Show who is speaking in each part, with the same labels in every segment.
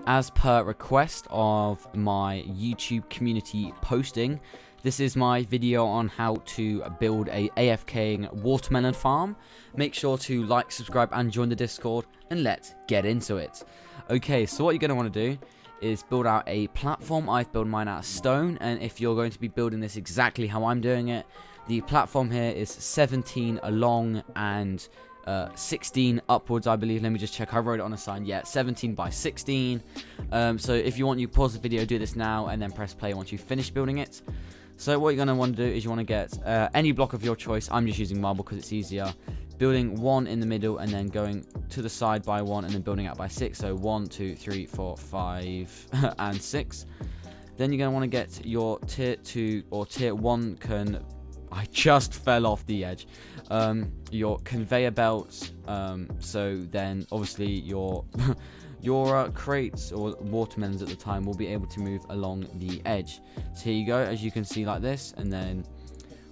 Speaker 1: as per request of my YouTube community posting, this is my video on how to build a AFK watermelon farm. Make sure to like, subscribe, and join the Discord, and let's get into it. Okay, so what you're going to want to do is build out a platform. I've built mine out of stone, and if you're going to be building this exactly how I'm doing it, the platform here is 17 along and 16 upwards, I believe. Let me just check. I wrote it on a sign. Yeah, 17 by 16. So if you want, you pause the video, do this now, and then press play once you finish building it. So what you're going to want to do is you want to get any block of your choice. I'm just using marble because it's easier. Building one in the middle and then going to the side by one and then building out by 6. So 1, 2, 3, 4, 5, and 6. Then you're going to want to get your tier 2 or tier 1 I just fell off the edge. Your conveyor belts. So then obviously your crates or watermelons at the time will be able to move along the edge. So here you go, as you can see, like this. And then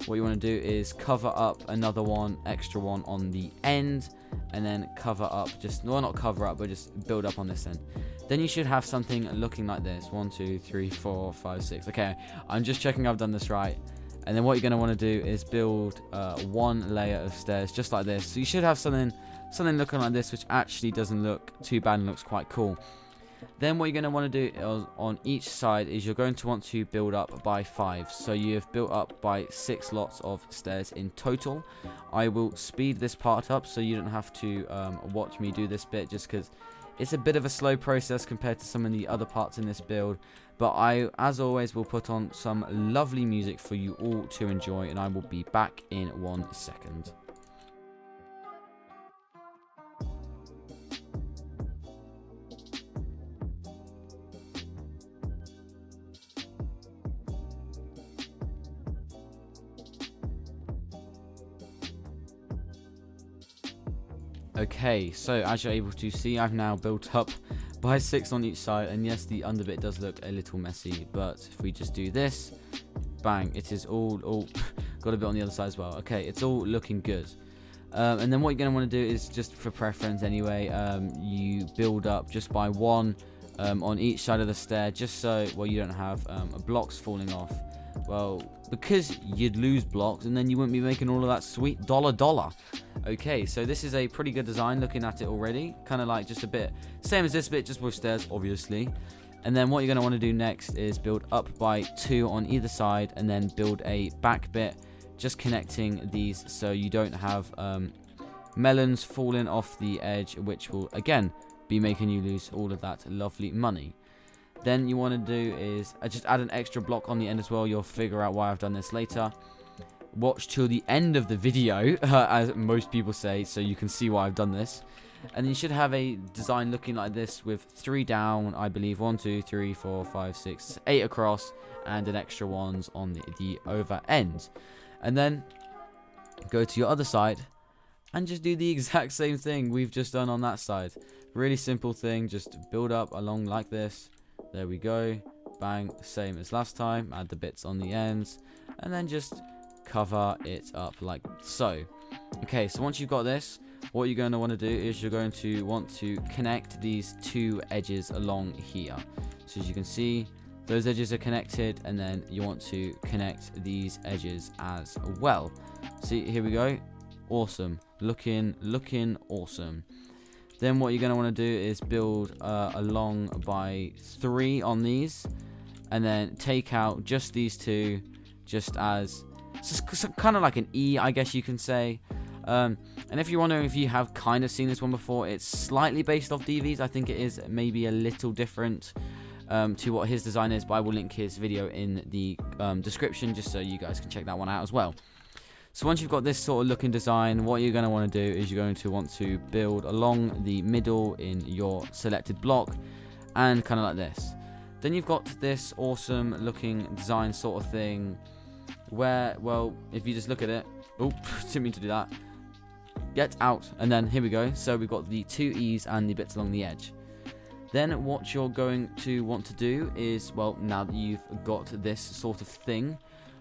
Speaker 1: what you want to do is cover up another one, extra one on the end, and then cover up, not cover up, but just build up on this end. Then you should have something looking like this. 1, 2, 3, 4, 5, 6. Okay, I'm just checking I've done this right. And then what you're going to want to do is build one layer of stairs just like this. So you should have something looking like this, which actually doesn't look too bad and looks quite cool. Then what you're going to want to do on each side is you're going to want to build up by 5. So you have built up by 6 lots of stairs in total. I will speed this part up so you don't have to watch me do this bit, just because it's a bit of a slow process compared to some of the other parts in this build. But I, as always, will put on some lovely music for you all to enjoy, and I will be back in 1 second. Okay, so as you're able to see, I've now built up by 6 on each side, and yes, the under bit does look a little messy, but if we just do this, bang, it is all got a bit on the other side as well. Okay, it's all looking good. And then what you're going to want to do is, just for preference anyway, you build up just by 1 on each side of the stair, just so, well, you don't have blocks falling off. Well, because you'd lose blocks and then you wouldn't be making all of that sweet dollar. Okay, so this is a pretty good design looking at it already. Kind of like just a bit, same as this bit, just with stairs, obviously. And then what you're going to want to do next is build up by 2 on either side, and then build a back bit, just connecting these so you don't have melons falling off the edge, which will, again, be making you lose all of that lovely money. Then you want to do is just add an extra block on the end as well. You'll figure out why I've done this later. Watch till the end of the video, as most people say, so you can see why I've done this. And you should have a design looking like this with 3 down, I believe. 1, 2, 3, 4, 5, 6, 8 across, and an extra ones on the over end. And then go to your other side and just do the exact same thing we've just done on that side. Really simple thing, just build up along like this. There we go, bang, same as last time. Add the bits on the ends, and then just cover it up like so. Okay, so once you've got this, what you're going to want to do is you're going to want to connect these 2 edges along here. So as you can see, those edges are connected, and then you want to connect these edges as well. See, here we go. Awesome, looking awesome. Then what you're going to want to do is build along by 3 on these, and then take out just these 2, just as kind of like an E, I guess you can say. And if you're wondering if you have kind of seen this one before, it's slightly based off DV's. I think it is maybe a little different to what his design is, but I will link his video in the description just so you guys can check that one out as well. So once you've got this sort of looking design, what you're going to want to do is you're going to want to build along the middle in your selected block, and kind of like this. Then you've got this awesome looking design sort of thing where, well, if you just look at it, oh, didn't mean to do that. Get out, and then here we go. So we've got the 2 E's and the bits along the edge. Then what you're going to want to do is, well, now that you've got this sort of thing,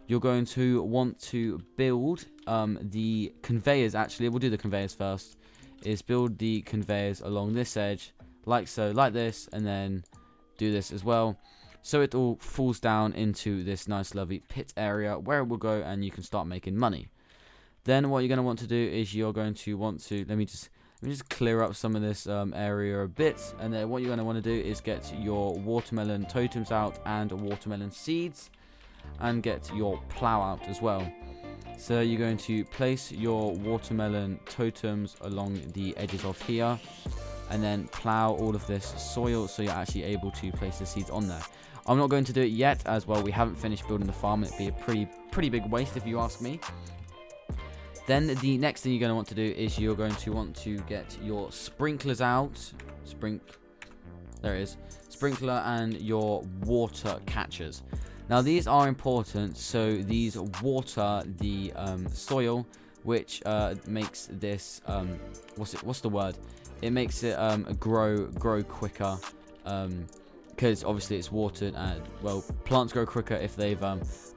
Speaker 1: you're going to want to build the conveyors. Actually, we'll do the conveyors first. Is build the conveyors along this edge, like so, like this, and then do this as well. So it all falls down into this nice lovely pit area where it will go, and you can start making money. Then what you're going to want to do is you're going to want to, let me just clear up some of this area a bit, and then what you're going to want to do is get your watermelon totems out and watermelon seeds, and get your plow out as well. So you're going to place your watermelon totems along the edges of here, and then plow all of this soil so you're actually able to place the seeds on there. I'm not going to do it yet, as well we haven't finished building the farm. It'd be a pretty big waste if you ask me. Then the next thing you're going to want to do is you're going to want to get your sprinklers out. There it is. Sprinkler and your water catchers. Now these are important, so these water the soil, which makes this what's the word? It makes it grow quicker, because obviously it's watered, and well, plants grow quicker if they've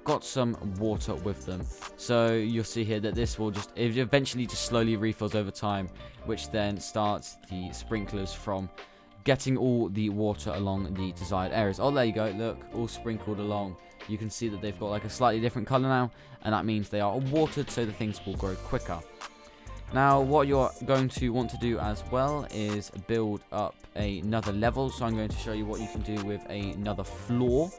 Speaker 1: got some water with them. So you'll see here that this will it eventually just slowly refills over time, which then starts the sprinklers from getting all the water along the desired areas. Oh, there you go, look, all sprinkled along. You can see that they've got like a slightly different color now, and that means they are watered, so the things will grow quicker. Now what you're going to want to do as well is build up another level. So I'm going to show you what you can do with another floor.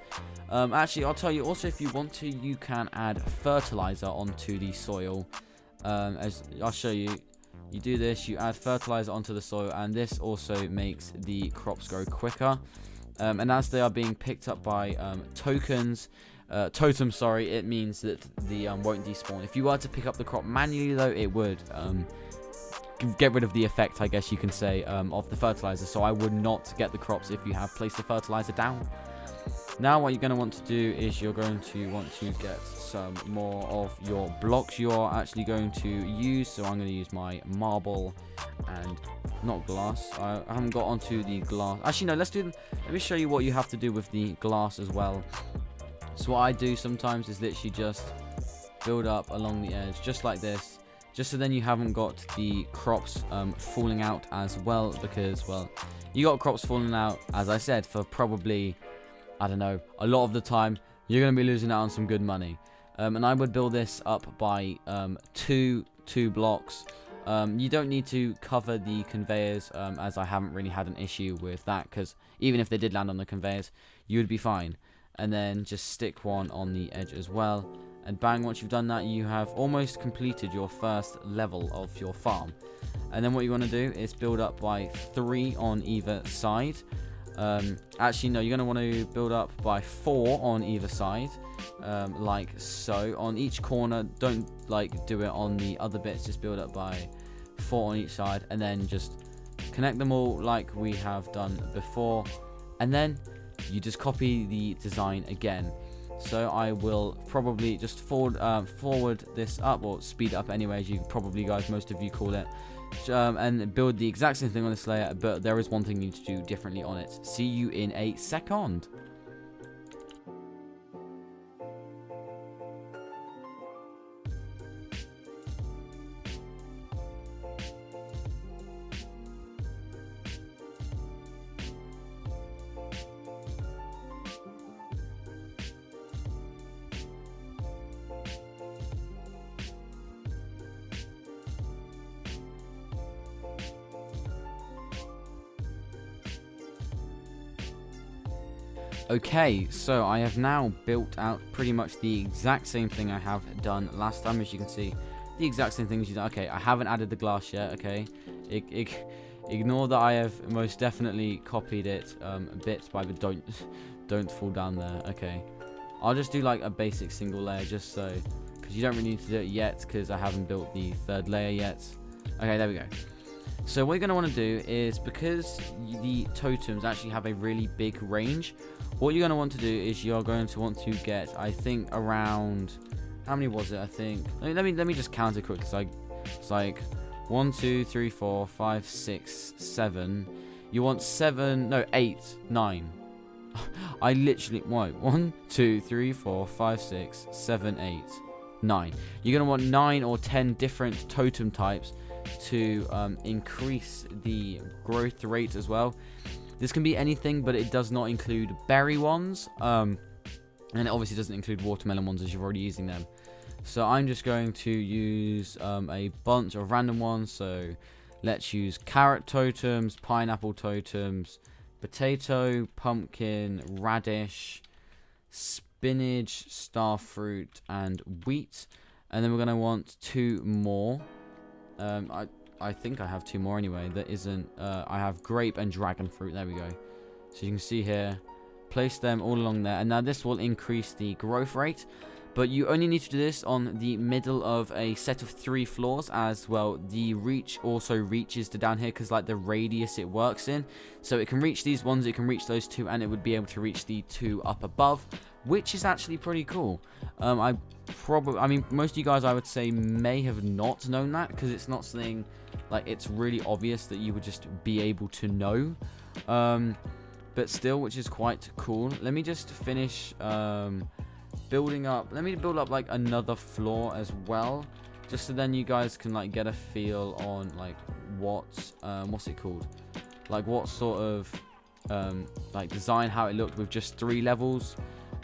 Speaker 1: Actually, I'll tell you also, if you want to, you can add fertilizer onto the soil. As I'll show you, you do this, you add fertilizer onto the soil, and this also makes the crops grow quicker. And as they are being picked up by totems, it means that the won't despawn. If you were to pick up the crop manually, though, it would get rid of the effect, I guess you can say, of the fertilizer. So I would not get the crops if you have placed the fertilizer down. Now what you're going to want to do is you're going to want to get some more of your blocks you are actually going to use. So I'm going to use my marble and not glass. I haven't got onto the glass. Actually, no, let me show you what you have to do with the glass as well. So what I do sometimes is literally just build up along the edge, just like this, just so then you haven't got the crops falling out as well, because, well, you got crops falling out, as I said, for probably, I don't know, a lot of the time, you're going to be losing out on some good money. And I would build this up by two blocks. You don't need to cover the conveyors, as I haven't really had an issue with that, because even if they did land on the conveyors, you would be fine. And then just stick one on the edge as well, and bang, once you've done that, you have almost completed your first level of your farm. And then what you want to do is build up by 3 on either side. Actually, no, you're going to want to build up by 4 on either side, like so. On each corner, don't like do it on the other bits, just build up by 4 on each side, and then just connect them all like we have done before, and then you just copy the design again. So I will probably just forward this up, or speed it up anyway, as you probably most of you call it, and build the exact same thing on this layer, but there is one thing you need to do differently on it. See you in a second. Okay, so I have now built out pretty much the exact same thing I have done last time. As you can see, the exact same thing as you done. Okay, I haven't added the glass yet, okay? Ignore that I have most definitely copied it bits by the don't fall down there, okay? I'll just do like a basic single layer, just so, because you don't really need to do it yet, because I haven't built the 3rd layer yet. Okay, there we go. So what you're going to want to do is, because the totems actually have a really big range, what you're going to want to do is you're going to want to get, I think, around, how many was it? I think, let me just count it quick, because it's like 1, 2, 3, 4, 5, 6, 7. You want 7, no, 8, 9. I literally, wait, 1, 2, 3, 4, 5, 6, 7, 8, 9. You're going to want 9 or 10 different totem types to increase the growth rate as well. This can be anything, but it does not include berry ones. And it obviously doesn't include watermelon ones as you're already using them. So I'm just going to use a bunch of random ones. So let's use carrot totems, pineapple totems, potato, pumpkin, radish, spinach, starfruit, and wheat. And then we're going to want 2 more. I think I have 2 more anyway. That isn't... I have grape and dragon fruit. There we go. So you can see here. Place them all along there. And now this will increase the growth rate. But you only need to do this on the middle of a set of 3 floors, as well. The reach also reaches to down here because like the radius it works in. So it can reach these ones, it can reach those 2, and it would be able to reach the 2 up above, which is actually pretty cool. I mean, most of you guys, I would say, may have not known that because it's not something like it's really obvious that you would just be able to know. But still, which is quite cool. Let me just finish building up. Let me build up like another floor as well, just so then you guys can like get a feel on like what's it called, like what sort of like design, how it looked with just 3 levels.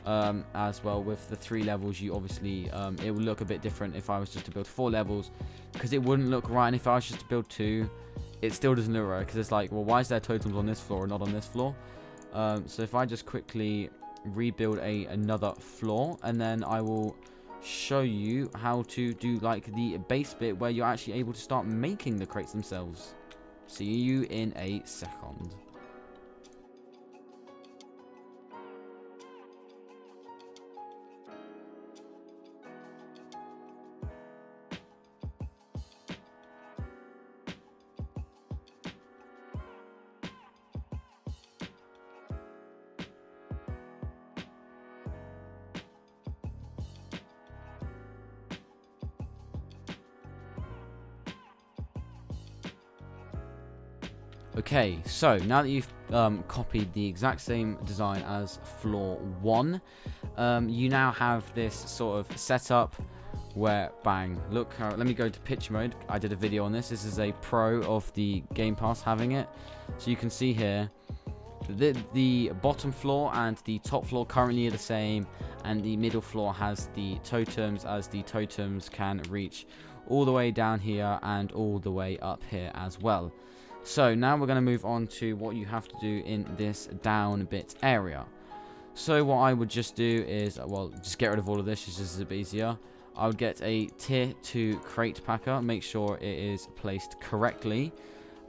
Speaker 1: As well, with the 3 levels, you obviously it would look a bit different if I was just to build 4 levels, because it wouldn't look right. And if I was just to build 2, it still doesn't look right, because it's like, well, why is there totems on this floor and not on this floor? So if I just quickly rebuild another floor, and then I will show you how to do like the base bit where you're actually able to start making the crates themselves. See you in a second. Okay, so now that you've copied the exact same design as floor 1, you now have this sort of setup where, bang, look how, let me go to picture mode. I did a video on this. This is a pro of the Game Pass having it. So you can see here, the bottom floor and the top floor currently are the same, and the middle floor has the totems, as the totems can reach all the way down here and all the way up here as well. So now we're going to move on to what you have to do in this down bit area. So what I would just do is, well, just get rid of all of this. It's just a bit easier. I would get a tier 2 crate packer. Make sure it is placed correctly.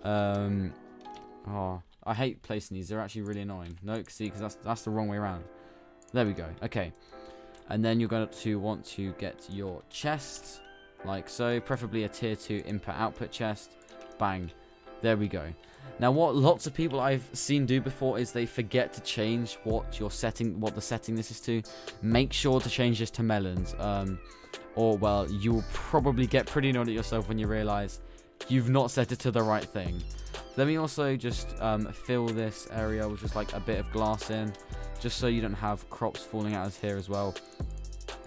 Speaker 1: Oh, I hate placing these. They're actually really annoying. No, see, because that's the wrong way around. There we go. Okay. And then you're going to want to get your chest, like so. Preferably a tier 2 input-output chest. Bang. There we go. Now, what lots of people I've seen do before is they forget to change what the setting this is to. Make sure to change this to melons. Or, well, you'll probably get pretty annoyed at yourself when you realize you've not set it to the right thing. Let me also just fill this area with just like a bit of glass in, just so you don't have crops falling out of here as well.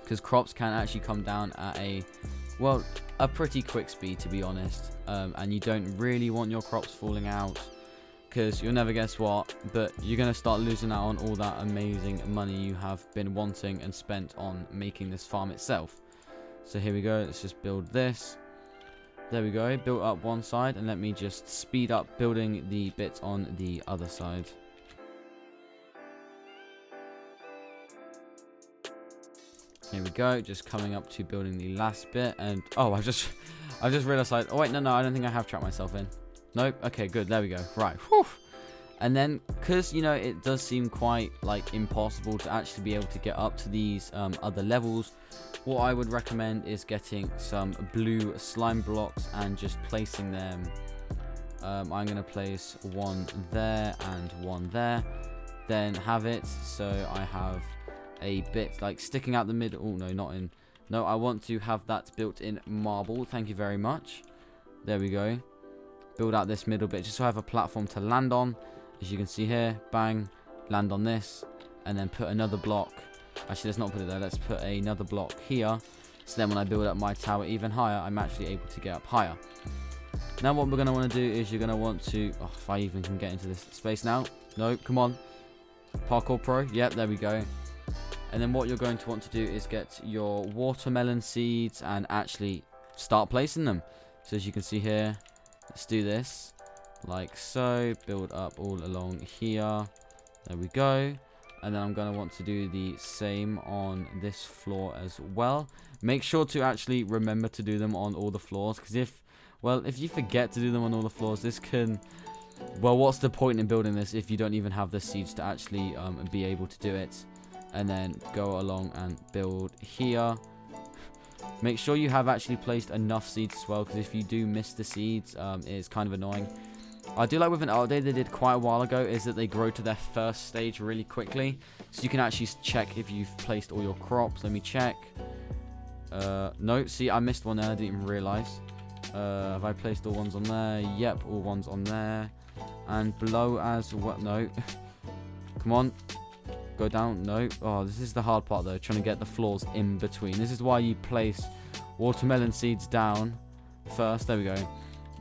Speaker 1: Because crops can actually come down at a pretty quick speed, to be honest. And you don't really want your crops falling out, because you'll never guess what, but you're going to start losing out on all that amazing money you have been wanting and spent on making this farm itself. So here we go. Let's just build this. There we go. Built up one side, and let me just speed up building the bits on the other side. Here we go, just coming up to building the last bit, and oh, I just realized oh wait, no, I don't think I have trapped myself in. Nope. Okay, good. There we go. Right. Whew. And then, because you know it does seem quite like impossible to actually be able to get up to these other levels, what I would recommend is getting some blue slime blocks and just placing them. I'm gonna place one there and one there, then have it so I have a bit like sticking out the middle. Oh, no, not in. No, I want to have that built in marble. Thank you very much. There we go. Build out this middle bit just so I have a platform to land on. As you can see here, bang, land on this, and then put another block. Actually, let's not put it there. Let's put another block here. So then when I build up my tower even higher, I'm actually able to get up higher. Now what we're going to want to do is you're going to want to, if I even can get into this space now, No, come on. Parkour Pro. Yep, there we go. And then what you're going to want to do is get your watermelon seeds and actually start placing them. So as you can see here, let's do this like so. Build up all along here. There we go. And then I'm going to want to do the same on this floor as well. Make sure to actually remember to do them on all the floors, because if you forget to do them on all the floors, this can... Well, what's the point in building this if you don't even have the seeds to actually be able to do it? And then go along and build here. Make sure you have actually placed enough seeds as well, because if you do miss the seeds, it's kind of annoying. I do like with an update they did quite a while ago is that they grow to their first stage really quickly. So you can actually check if you've placed all your crops. Let me check. No, see, I missed one there. I didn't even realize. Have I placed all ones on there? Yep, all ones on there. And below as well. No. Come on. Go down. No. Oh, this is the hard part though, trying to get the floors in between. This is why you place watermelon seeds down first. There we go.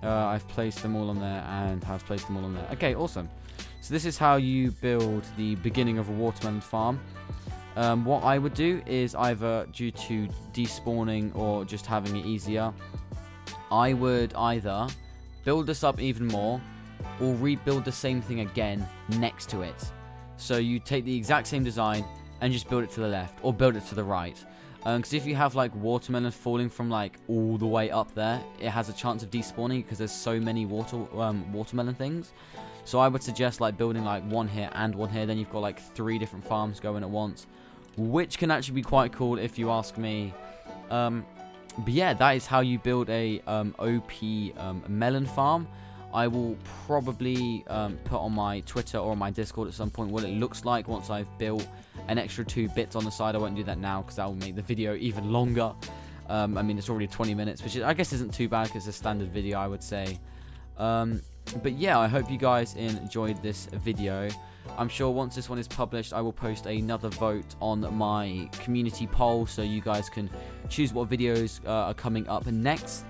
Speaker 1: I've placed them all on there and have placed them all on there. Okay, awesome. So this is how you build the beginning of a watermelon farm. What I would do is either due to despawning or just having it easier, I would either build this up even more or rebuild the same thing again next to it. So you take the exact same design and just build it to the left or build it to the right. Because if you have like watermelon falling from like all the way up there, it has a chance of despawning because there's so many watermelon things. So I would suggest like building like one here and one here. Then you've got like 3 different farms going at once, which can actually be quite cool if you ask me. But yeah, that is how you build a OP melon farm. I will probably put on my Twitter or on my Discord at some point what it looks like once I've built an extra 2 bits on the side. I won't do that now because that will make the video even longer. I mean, it's already 20 minutes, which I guess isn't too bad because it's a standard video, I would say. But yeah, I hope you guys enjoyed this video. I'm sure once this one is published, I will post another vote on my community poll so you guys can choose what videos are coming up next.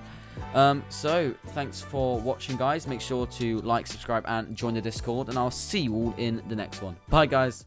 Speaker 1: So thanks for watching, guys. Make sure to like, subscribe and join the Discord, and I'll see you all in the next one. Bye, guys.